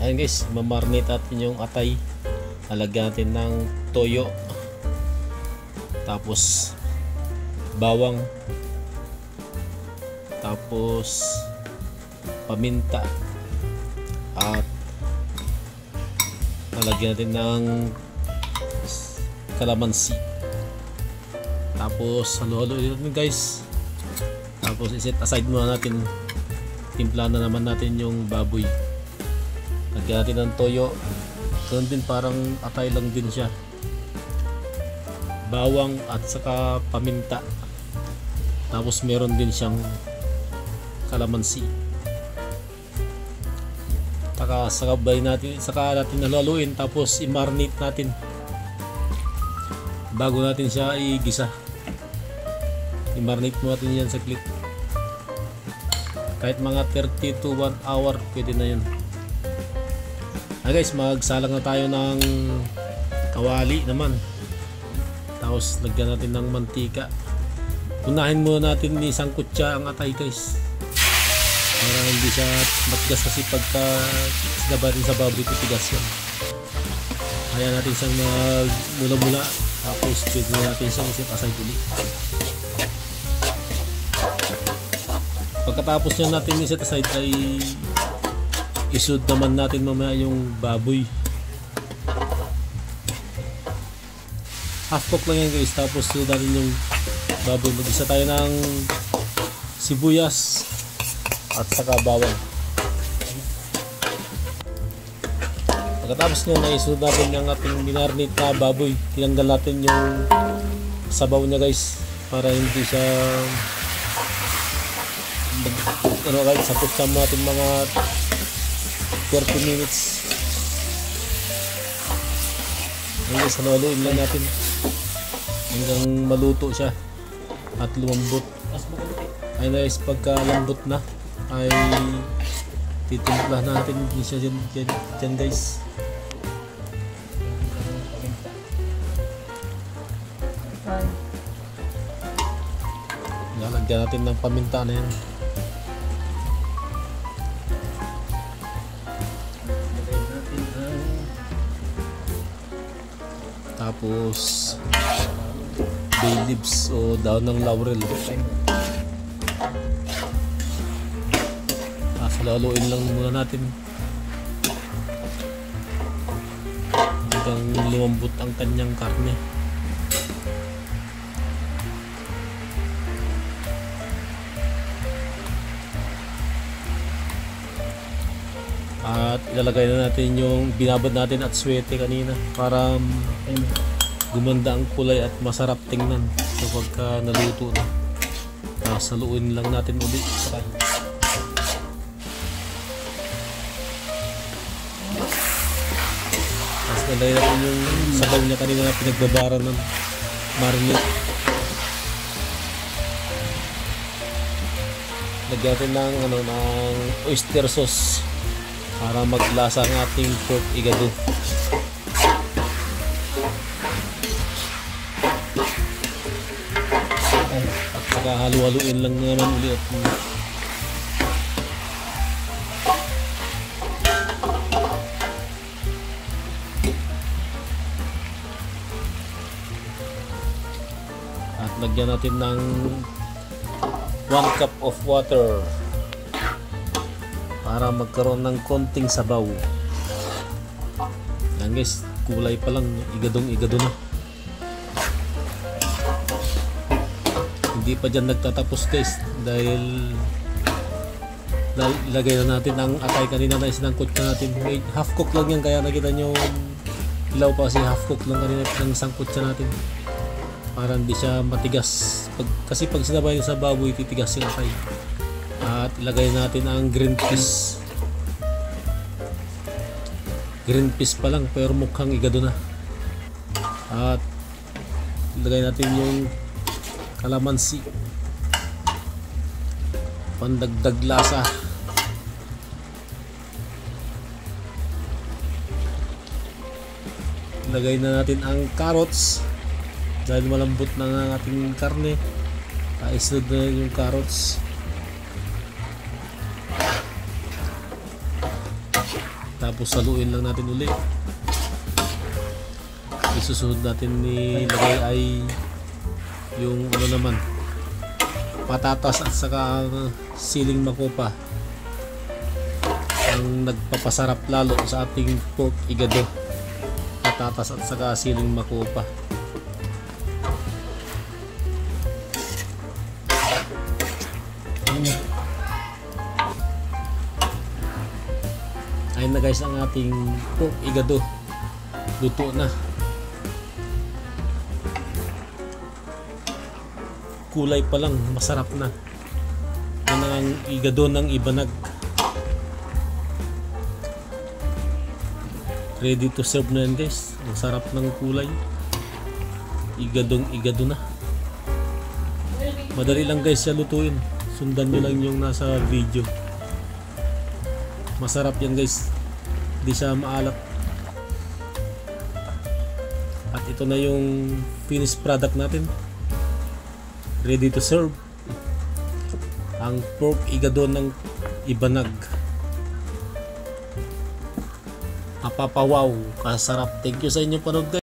Ayun guys, mamarnate natin yung atay. Lalagyan natin ng toyo, tapos bawang, tapos paminta, at lalagyan natin ng kalamansi. Tapos halo-halo natin guys. Tapos iset aside muna natin. Timpla na naman natin yung baboy. Lagyan natin ng toyo. Ganun din, parang atay lang din siya. Bawang at saka paminta. Tapos meron din siyang kalamansi. Sakabay natin, saka natin haluin, tapos i-marinate natin bago natin siya igisa. I-marinate mo natin yan saglit. Kahit mga 30 to 1 hour pwede na yun. Guys, magsalang na tayo ng kawali naman. Tapos lagyan natin ng mantika. Unahin muna natin ni isang kutsa ang atay guys, para hindi siya matigas, kasi pagka sinabatin sa baboy titigas yan. Kaya natin siyang mula-mula, tapos pwede natin siyang iset aside ulit. Pagkatapos niya natin iset aside ay isud naman natin mamaya yung baboy. Half cook lang yan guys, tapos isud natin yung baboy. Mag-isa tayo ng sibuyas at saka bawang. Pagkatapos nyo naisud natin yung ating minarinate na baboy, tinanggal natin yung sabaw niya guys, para hindi siya kahit sapot sa natin mga 30 minutes. Ngayon haluin lang natin hanggang maluto siya at lumambot. Ay guys, pagka lambot na ay titimpla natin siya dyan guys. Lalagyan natin ng paminta na yan. Tapos bay leaves o daon ng laurel. Laluin lang muna natin hanggang lumambot ang kanyang karne. At ilalagay na natin yung binabad natin at swete kanina para gumanda ang kulay at masarap tingnan kapag naluto na. Saluin lang natin ulit. Nalagay natin yung sabaw niya kanina na pinagbabaran ng marinate. Lagyan natin ng oyster sauce para maglasa ang ating pork igado. At saka halu-haluin lang naman ulit. Lagyan natin ng 1 cup of water para magkaroon ng konting sabaw. Yan guys, kulay pa lang, igadong-igado na. Hindi pa dyan nagtatapos guys, dahil ilagay na natin ang atay kanina na isinangkot na natin. Half cook lang yan, kaya nakita nyo ilaw pa kasi half cook lang kanina ng isang kutsa natin, para hindi siya matigas. Kasi pag sinabay sa baboy, titigas yung atay. At ilagay natin ang green peas. Green peas pa lang pero mukhang igado na. At ilagay natin yung kalamansi, pandagdag lasa. Ilagay na natin ang carrots. Dahil malambot na ang ating karne, isunod na yung carrots. Tapos saluin lang natin uli. Isusunod natin nilagay ay yung ano naman, patatas at saka siling makopa, ang nagpapasarap lalo sa ating pork igado. Patatas at saka siling makopa. Ayun na guys ang ating pork igado, luto na. Kulay pa lang masarap na. Yan ang igado ng ibanag, ready to serve na yan guys. Ang sarap ng kulay, igadong igado na. Madali lang guys siya lutuin, sundan nyo lang yung nasa video. Masarap yan guys, di siya maalat. At ito na yung finished product natin, ready to serve, ang pork igado ng ibanag. Mapapawaw, kasarap. Thank you sa inyong panood guys.